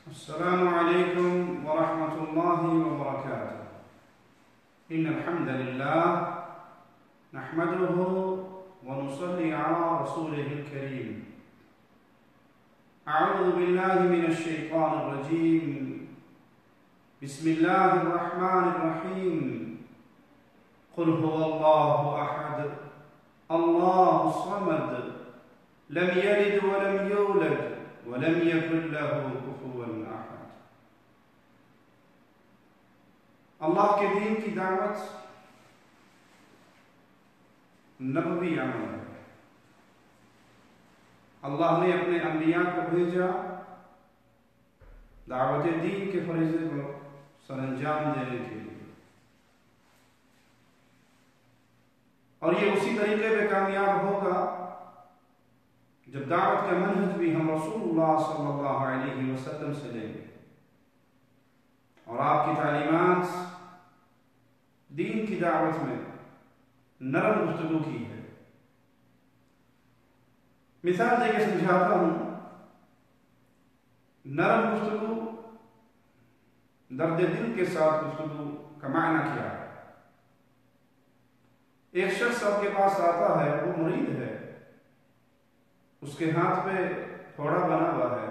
السلام عليكم ورحمة الله وبركاته. إن الحمد لله نحمده ونصلي على رسوله الكريم. أعوذ بالله من الشيطان الرجيم. بسم الله الرحمن الرحيم. قل هو الله أحد الله الصمد لم يلد ولم يولد ولم يكن له كفوا أحد. اللہ کے دین کی دعوت نبوی عمل ہے. اللہ نے اپنے انبیاء کو بھیجا دعوت دین کے فریضے کو سر انجام دینے کے لیے، اور یہ اسی طریقے پہ کامیاب ہوگا جب دعوت کا منہج بھی ہم رسول اللہ صلی اللہ علیہ وسلم سے لیں گے، اور آپ کی تعلیمات دین کی دعوت میں نرم گفتگو کی ہے. مثال دے کے سمجھاتا ہوں. نرم گفتگو، درد دل کے ساتھ گفتگو کا معنی کیا ہے؟ ایک شخص آپ کے پاس آتا ہے، وہ مریض ہے، اس کے ہاتھ پہ پھوڑا بنا ہوا ہے.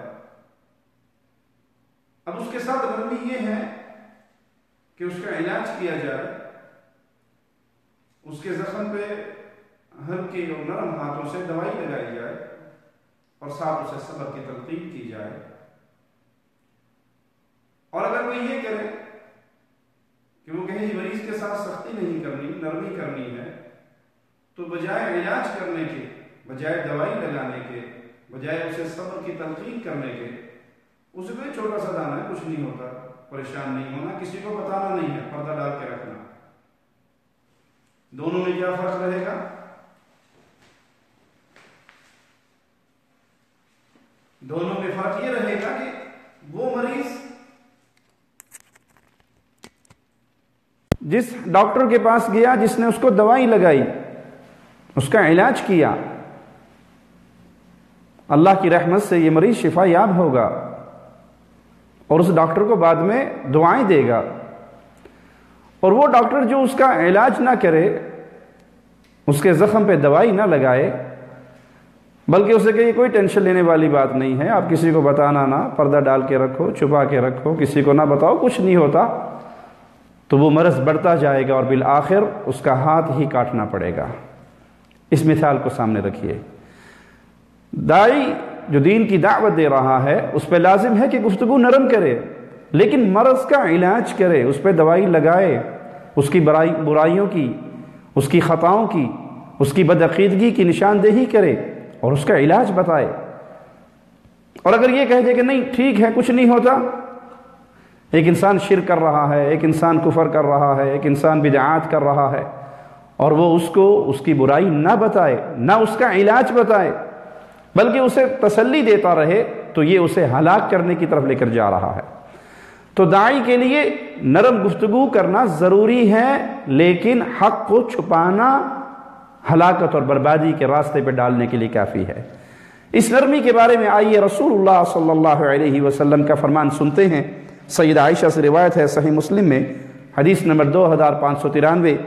اب اس کے ساتھ نرمی یہ ہے کہ اس کا علاج کیا جائے، اس کے زخم پہ ہلکے اور نرم ہاتھوں سے دوائی لگائی جائے، اور ساتھ اسے صبر کی تلقین کی جائے. اور اگر وہ یہ کرے کہ وہ کہیں مریض کے ساتھ سختی نہیں کرنی، نرمی کرنی ہے، تو بجائے علاج کرنے کے، بجائے دوائی لگانے کے، بجائے اسے صبر کی تلقین کرنے کے، اسے کوئی چھوٹا سا دانا ہے، کچھ نہیں ہوتا، پریشان نہیں ہونا، کسی کو بتانا نہیں ہے، پردہ ڈال کے رکھنا. دونوں میں کیا فرق رہے گا؟ دونوں میں فرق یہ رہے گا کہ وہ مریض جس ڈاکٹر کے پاس گیا، جس نے اس کو دوائی لگائی، اس کا علاج کیا، اللہ کی رحمت سے یہ مریض شفا یاب ہوگا، اور اس ڈاکٹر کو بعد میں دعائیں دے گا. اور وہ ڈاکٹر جو اس کا علاج نہ کرے، اس کے زخم پہ دوائی نہ لگائے، بلکہ اسے کہ یہ کوئی ٹینشن لینے والی بات نہیں ہے، آپ کسی کو بتانا نہ، پردہ ڈال کے رکھو، چھپا کے رکھو، کسی کو نہ بتاؤ، کچھ نہیں ہوتا، تو وہ مرض بڑھتا جائے گا اور بالآخر اس کا ہاتھ ہی کاٹنا پڑے گا. اس مثال کو سامنے رکھیے. داعی جو دین کی دعوت دے رہا ہے، اس پہ لازم ہے کہ گفتگو نرم کرے، لیکن مرض کا علاج کرے، اس پہ دوائی لگائے، اس کی برائیوں کی، اس کی خطاؤں کی، اس کی بدعقیدگی کی نشاندہی کرے اور اس کا علاج بتائے. اور اگر یہ کہہ دے کہ نہیں ٹھیک ہے، کچھ نہیں ہوتا، ایک انسان شرک کر رہا ہے، ایک انسان کفر کر رہا ہے، ایک انسان بدعات کر رہا ہے، اور وہ اس کو اس کی برائی نہ بتائے، نہ اس کا علاج بتائے، بلکہ اسے تسلی دیتا رہے، تو یہ اسے ہلاک کرنے کی طرف لے کر جا رہا ہے. تو داعی کے لیے نرم گفتگو کرنا ضروری ہے، لیکن حق کو چھپانا ہلاکت اور بربادی کے راستے پہ ڈالنے کے لیے کافی ہے. اس نرمی کے بارے میں آئیے رسول اللہ صلی اللہ علیہ وسلم کا فرمان سنتے ہیں. سیدہ عائشہ سے روایت ہے صحیح مسلم میں، حدیث نمبر 2593.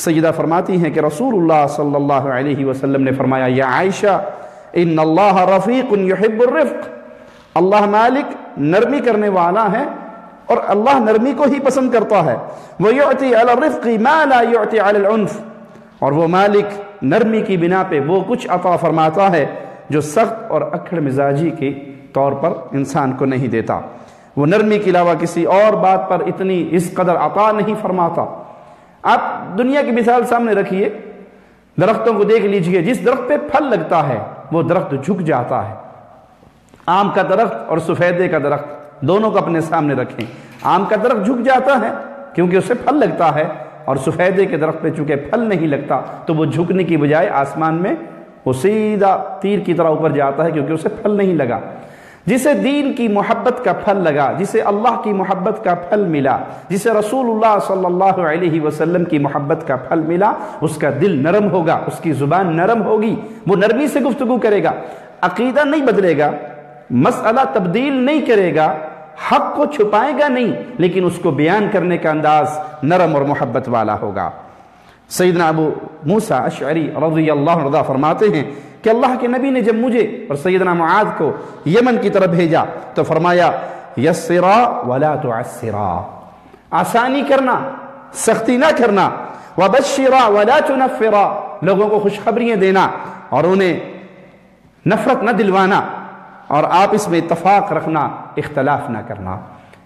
سیدہ فرماتی ہیں کہ رسول اللہ صلی اللہ علیہ وسلم نے فرمایا، یا عائشہ ان اللہ رفیق یحب الرفق، اللہ مالک نرمی کرنے والا ہے اور اللہ نرمی کو ہی پسند کرتا ہے. وَيُعْتِي عَلَى الرِّفْقِ مَا لَا يُعْتِي عَلَى الْعُنْفِ، اور وہ مالک نرمی کی بنا پہ وہ کچھ عطا فرماتا ہے جو سخت اور اکھڑ مزاجی کے طور پر انسان کو نہیں دیتا. وہ نرمی کے علاوہ کسی اور بات پر اتنی اس قدر عطا نہیں فرماتا. آپ دنیا کی مثال سامنے رکھیے، درختوں کو دیکھ لیجئے، جس درخت پہ پھل لگتا ہے وہ درخت جھک جاتا ہے. آم کا درخت اور سفیدے کا درخت دونوں کو اپنے سامنے رکھیں. آم کا درخت جھک جاتا ہے کیونکہ اسے پھل لگتا ہے، اور سفیدے کے درخت پہ چونکہ پھل نہیں لگتا تو وہ جھکنے کی بجائے آسمان میں وہ سیدھا تیر کی طرح اوپر جاتا ہے، کیونکہ اسے پھل نہیں لگا. جسے دین کی محبت کا پھل لگا، جسے اللہ کی محبت کا پھل ملا، جسے رسول اللہ صلی اللہ علیہ وسلم کی محبت کا پھل ملا، اس کا دل نرم ہوگا، اس کی زبان نرم ہوگی، وہ نرمی سے گفتگو کرے گا، عقیدہ نہیں بدلے گا، مسئلہ تبدیل نہیں کرے گا، حق کو چھپائے گا نہیں، لیکن اس کو بیان کرنے کا انداز نرم اور محبت والا ہوگا۔ سیدنا ابو موسیٰ اشعری رضی اللہ عنہ فرماتے ہیں کہ اللہ کے نبی نے جب مجھے اور سیدنا معاذ کو یمن کی طرف بھیجا تو فرمایا یسرا ولا تعسرا، آسانی کرنا سختی نہ کرنا، وبشرا ولا تنفرا، لوگوں کو خوشخبریاں دینا اور انہیں نفرت نہ دلوانا، اور آپ اس میں اتفاق رکھنا، اختلاف نہ کرنا۔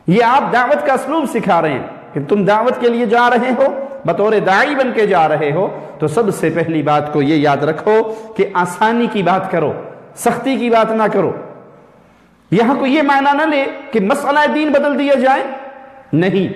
یہ آپ دعوت کا اسلوب سکھا رہے ہیں کہ تم دعوت کے لیے جا رہے ہو، بطور داعی بن کے جا رہے ہو، تو سب سے پہلی بات کو یہ یاد رکھو کہ آسانی کی بات کرو، سختی کی بات نہ کرو۔ یہاں کو یہ معنی نہ لے کہ مسئلہ دین بدل دیا جائے، نہیں،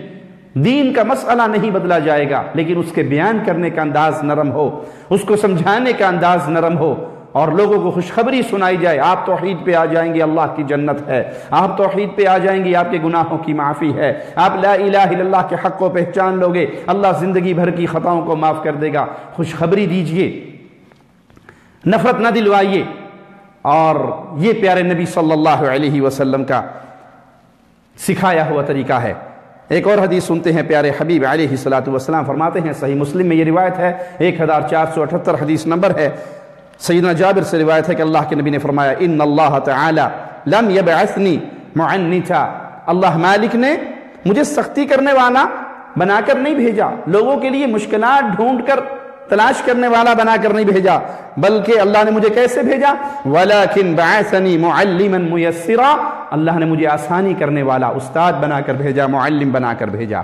دین کا مسئلہ نہیں بدلا جائے گا، لیکن اس کے بیان کرنے کا انداز نرم ہو، اس کو سمجھانے کا انداز نرم ہو، اور لوگوں کو خوشخبری سنائی جائے، آپ توحید پہ آ جائیں گے اللہ کی جنت ہے، آپ توحید پہ آ جائیں گے آپ کے گناہوں کی معافی ہے، آپ لا الہ الا اللہ کے حق کو پہچان لوگے، اللہ زندگی بھر کی خطاؤں کو معاف کر دے گا۔ خوشخبری دیجئے، نفرت نہ دلوائیے، اور یہ پیارے نبی صلی اللہ علیہ وسلم کا سکھایا ہوا طریقہ ہے۔ ایک اور حدیث سنتے ہیں، پیارے حبیب علیہ الصلوۃ والسلام فرماتے ہیں، صحیح مسلم میں یہ روایت ہے، 1478 حدیث نمبر ہے، سیدنا جابر سے روایت ہے کہ اللہ کے نبی نے فرمایا ان اللہ تعالی لم یبعثنی معنتا، اللہ مالک نے مجھے سختی کرنے والا بنا کر نہیں بھیجا، لوگوں کے لیے مشکلات ڈھونڈ کر تلاش کرنے والا بنا کر نہیں بھیجا، بلکہ اللہ نے مجھے کیسے بھیجا؟ وَلَكِنْ بَعَثَنِي مُعَلِّمًا مُيَسِّرًا، اللہ نے مجھے آسانی کرنے والا استاد بنا کر بھیجا، معلم بنا کر بھیجا۔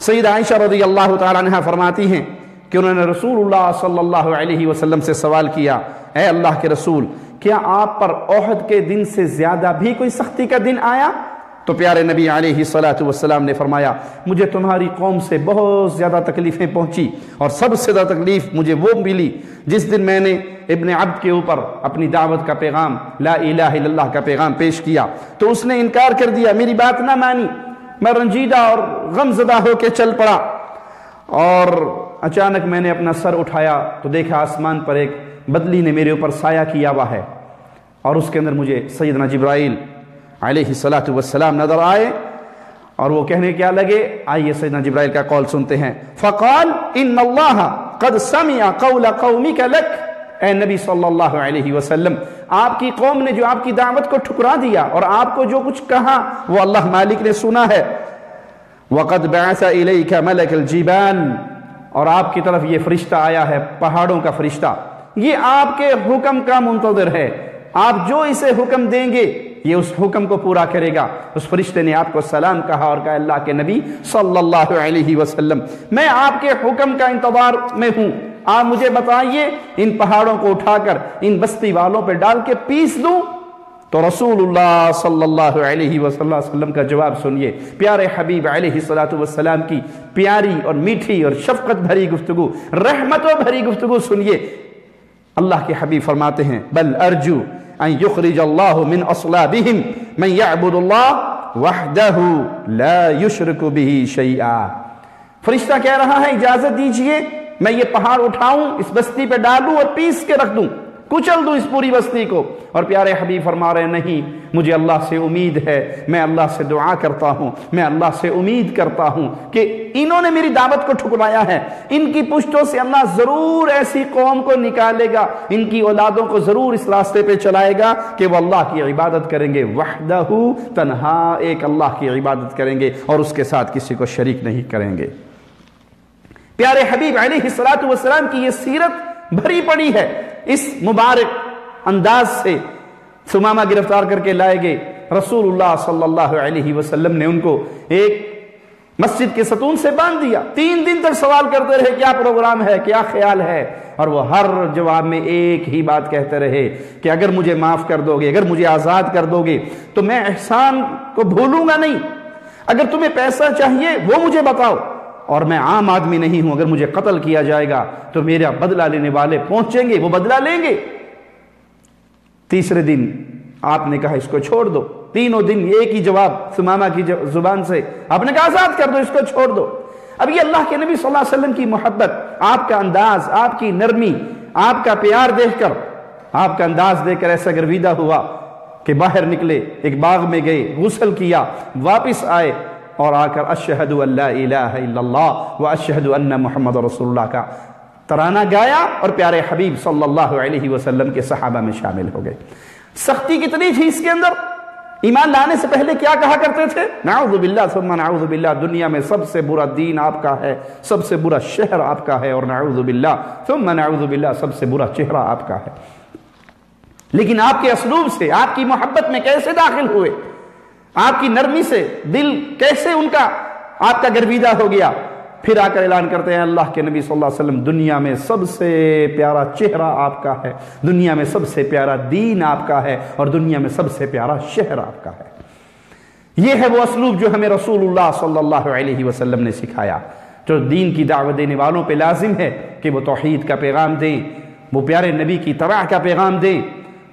سیدہ عائشہ رضی اللہ تعالیٰ عنہا فرماتی ہیں کہ انہوں نے رسول اللہ صلی اللہ علیہ وسلم سے سوال کیا، اے اللہ کے رسول، کیا آپ پر احد کے دن سے زیادہ بھی کوئی سختی کا دن آیا؟ تو پیارے نبی علیہ الصلوۃ والسلام نے فرمایا، مجھے تمہاری قوم سے بہت زیادہ تکلیفیں پہنچی، اور سب سے زیادہ تکلیف مجھے وہ ملی جس دن میں نے ابن عبد کے اوپر اپنی دعوت کا پیغام، لا الہ الا اللہ کا پیغام پیش کیا تو اس نے انکار کر دیا، میری بات نہ مانی، میں رنجیدہ اور غم زدہ ہو کے چل پڑا، اور اچانک میں نے اپنا سر اٹھایا تو دیکھا آسمان پر ایک بدلی نے میرے اوپر سایہ کیا ہوا ہے، اور اس کے اندر مجھے سیدنا جبرائیل علیہ الصلوۃ والسلام نظر آئے، اور وہ کہنے کیا لگے، آئیے سیدنا جبرائیل کا قول سنتے ہیں۔ فقال ان اللہ قد سمع قول قومک لک، اے نبی صلی اللہ علیہ وسلم، آپ کی قوم نے جو آپ کی دعوت کو ٹھکرا دیا اور آپ کو جو کچھ کہا وہ اللہ مالک نے سنا ہے۔ وقد بعث الیک ملک الجبال، اور آپ کی طرف یہ فرشتہ آیا ہے، پہاڑوں کا فرشتہ، یہ آپ کے حکم کا منتظر ہے، آپ جو اسے حکم دیں گے یہ اس حکم کو پورا کرے گا۔ اس فرشتے نے آپ کو سلام کہا اور کہا، اللہ کے نبی صلی اللہ علیہ وسلم، میں آپ کے حکم کا انتظار میں ہوں، آپ مجھے بتائیے ان پہاڑوں کو اٹھا کر ان بستی والوں پہ ڈال کے پیس دوں؟ تو رسول اللہ صلی اللہ علیہ وسلم کا جواب سنیے، پیارے حبیب علیہ الصلوۃ والسلام کی پیاری اور میٹھی اور شفقت بھری گفتگو، رحمتوں بھری گفتگو سنیے۔ اللہ کے حبیب فرماتے ہیں، بل ارجو ان یخرج اللہ من اصلابہم من یعبد اللہ وحدہ لا یشرک بہ شیئا۔ فرشتہ کہہ رہا ہے، اجازت دیجئے میں یہ پہاڑ اٹھاؤں، اس بستی پہ ڈالوں اور پیس کے رکھ دوں، کچل دوں اس پوری بستی کو۔ اور پیارے حبیب فرما رہے، نہیں، مجھے اللہ سے امید ہے، میں اللہ سے دعا کرتا ہوں، میں اللہ سے امید کرتا ہوں کہ انہوں نے میری دعوت کو ٹھکرایا ہے، ان کی پشتوں سے اللہ ضرور ایسی قوم کو نکالے گا، ان کی اولادوں کو ضرور اس راستے پہ چلائے گا کہ وہ اللہ کی عبادت کریں گے، وحدہ، تنہا ایک اللہ کی عبادت کریں گے اور اس کے ساتھ کسی کو شریک نہیں کریں گے۔ پیارے حبیب علیہ الصلوۃ والسلام کی یہ سیرت بھری پڑی ہے اس مبارک انداز سے۔ ثمامہ گرفتار کر کے لائے گئے، رسول اللہ صلی اللہ علیہ وسلم نے ان کو ایک مسجد کے ستون سے باندھ دیا، 3 دن تک سوال کرتے رہے، کیا پروگرام ہے، کیا خیال ہے، اور وہ ہر جواب میں ایک ہی بات کہتے رہے کہ اگر مجھے معاف کر دو گے، اگر مجھے آزاد کر دو گے تو میں احسان کو بھولوں گا نہیں، اگر تمہیں پیسہ چاہیے وہ مجھے بتاؤ، اور میں عام آدمی نہیں ہوں، اگر مجھے قتل کیا جائے گا تو میرا بدلہ لینے والے پہنچیں گے، وہ بدلہ لیں گے۔ تیسرے دن آپ نے کہا اس کو چھوڑ دو، تینوں دن ایک ہی جواب ثمامہ کی زبان سے، آپ نے کہا آزاد کر دو، اس کو چھوڑ دو۔ اب یہ اللہ کے نبی صلی اللہ علیہ وسلم کی محبت، آپ کا انداز، آپ کی نرمی، آپ کا پیار دیکھ کر، آپ کا انداز دیکھ کر ایسا گرویدہ ہوا کہ باہر نکلے، ایک باغ میں گئے، غسل کیا، واپس آئے اور آ کر اشہد ان لا الہ الا اللہ و اشہد ان محمد رسول اللہ کا ترانہ گایا اور پیارے حبیب صلی اللہ علیہ وسلم کے صحابہ میں شامل ہو گئے۔ سختی کتنی تھی اس کے اندر، ایمان لانے سے پہلے کیا کہا کرتے تھے؟ نعوذ باللہ ثم نعوذ باللہ، دنیا میں سب سے برا دین آپ کا ہے، سب سے برا شہر آپ کا ہے، اور نعوذ باللہ ثم نعوذ باللہ سب سے برا چہرہ آپ کا ہے۔ لیکن آپ کے اسلوب سے، آپ کی محبت میں کیسے داخل ہوئے، آپ کی نرمی سے دل کیسے ان کا آپ کا گرویدہ ہو گیا، پھر آ کر اعلان کرتے ہیں اللہ کے نبی صلی اللہ علیہ وسلم دنیا میں سب سے پیارا چہرہ آپ کا ہے، دنیا میں سب سے پیارا دین آپ کا ہے، اور دنیا میں سب سے پیارا شہر آپ کا ہے۔ یہ ہے وہ اسلوب جو ہمیں رسول اللہ صلی اللہ علیہ وسلم نے سکھایا، جو دین کی دعوت دینے والوں پہ لازم ہے کہ وہ توحید کا پیغام دیں، وہ پیارے نبی کی اتباع کا پیغام دیں،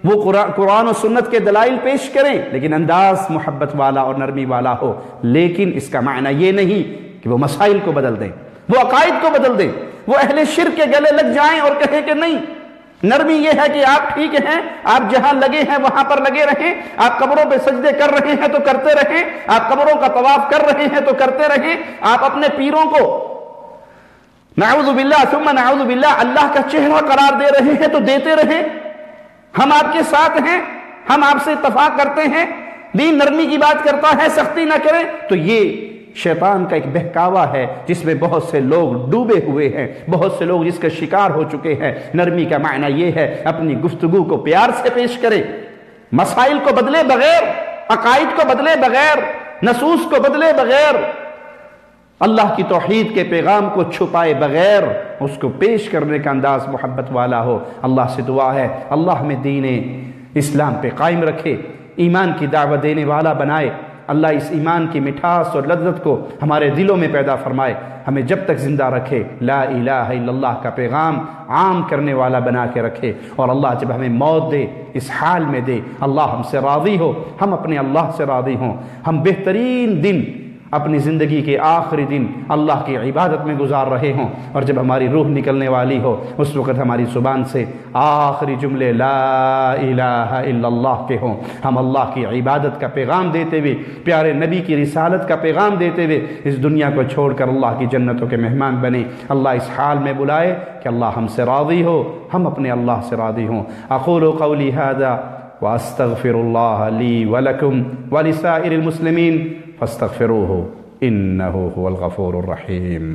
وہ قرآن و سنت کے دلائل پیش کریں، لیکن انداز محبت والا اور نرمی والا ہو۔ لیکن اس کا معنی یہ نہیں کہ وہ مسائل کو بدل دیں، وہ عقائد کو بدل دیں، وہ اہل شرک کے گلے لگ جائیں اور کہیں کہ نہیں، نرمی یہ ہے کہ آپ ٹھیک ہیں، آپ جہاں لگے ہیں وہاں پر لگے رہیں، آپ قبروں پہ سجدے کر رہے ہیں تو کرتے رہیں، آپ قبروں کا طواف کر رہے ہیں تو کرتے رہیں، آپ اپنے پیروں کو نعوذ باللہ ثم نعوذ باللہ اللہ کا چہرہ قرار دے رہے ہیں تو دیتے رہیں، ہم آپ کے ساتھ ہیں، ہم آپ سے اتفاق کرتے ہیں، دین نرمی کی بات کرتا ہے، سختی نہ کریں، تو یہ شیطان کا ایک بہکاوا ہے جس میں بہت سے لوگ ڈوبے ہوئے ہیں، بہت سے لوگ جس کا شکار ہو چکے ہیں۔ نرمی کا معنی یہ ہے اپنی گفتگو کو پیار سے پیش کریں، مسائل کو بدلے بغیر، عقائد کو بدلے بغیر، نصوص کو بدلے بغیر، اللہ کی توحید کے پیغام کو چھپائے بغیر اس کو پیش کرنے کا انداز محبت والا ہو۔ اللہ سے دعا ہے اللہ ہمیں دین اسلام پہ قائم رکھے، ایمان کی دعوت دینے والا بنائے، اللہ اس ایمان کی مٹھاس اور لذت کو ہمارے دلوں میں پیدا فرمائے، ہمیں جب تک زندہ رکھے لا الہ الا اللہ کا پیغام عام کرنے والا بنا کے رکھے، اور اللہ جب ہمیں موت دے اس حال میں دے اللہ ہم سے راضی ہو، ہم اپنے اللہ سے راضی ہوں، ہم بہترین دن اپنی زندگی کے آخری دن اللہ کی عبادت میں گزار رہے ہوں، اور جب ہماری روح نکلنے والی ہو اس وقت ہماری زبان سے آخری جملے لا الہ الا اللہ کے ہوں، ہم اللہ کی عبادت کا پیغام دیتے ہوئے، پیارے نبی کی رسالت کا پیغام دیتے ہوئے اس دنیا کو چھوڑ کر اللہ کی جنتوں کے مہمان بنے۔ اللہ اس حال میں بلائے کہ اللہ ہم سے راضی ہو، ہم اپنے اللہ سے راضی ہوں۔ اقول قولی ھذا واستغفر اللہ لی ولکم ولسائر المسلمین فاستغفروه إنه هو الغفور الرحيم۔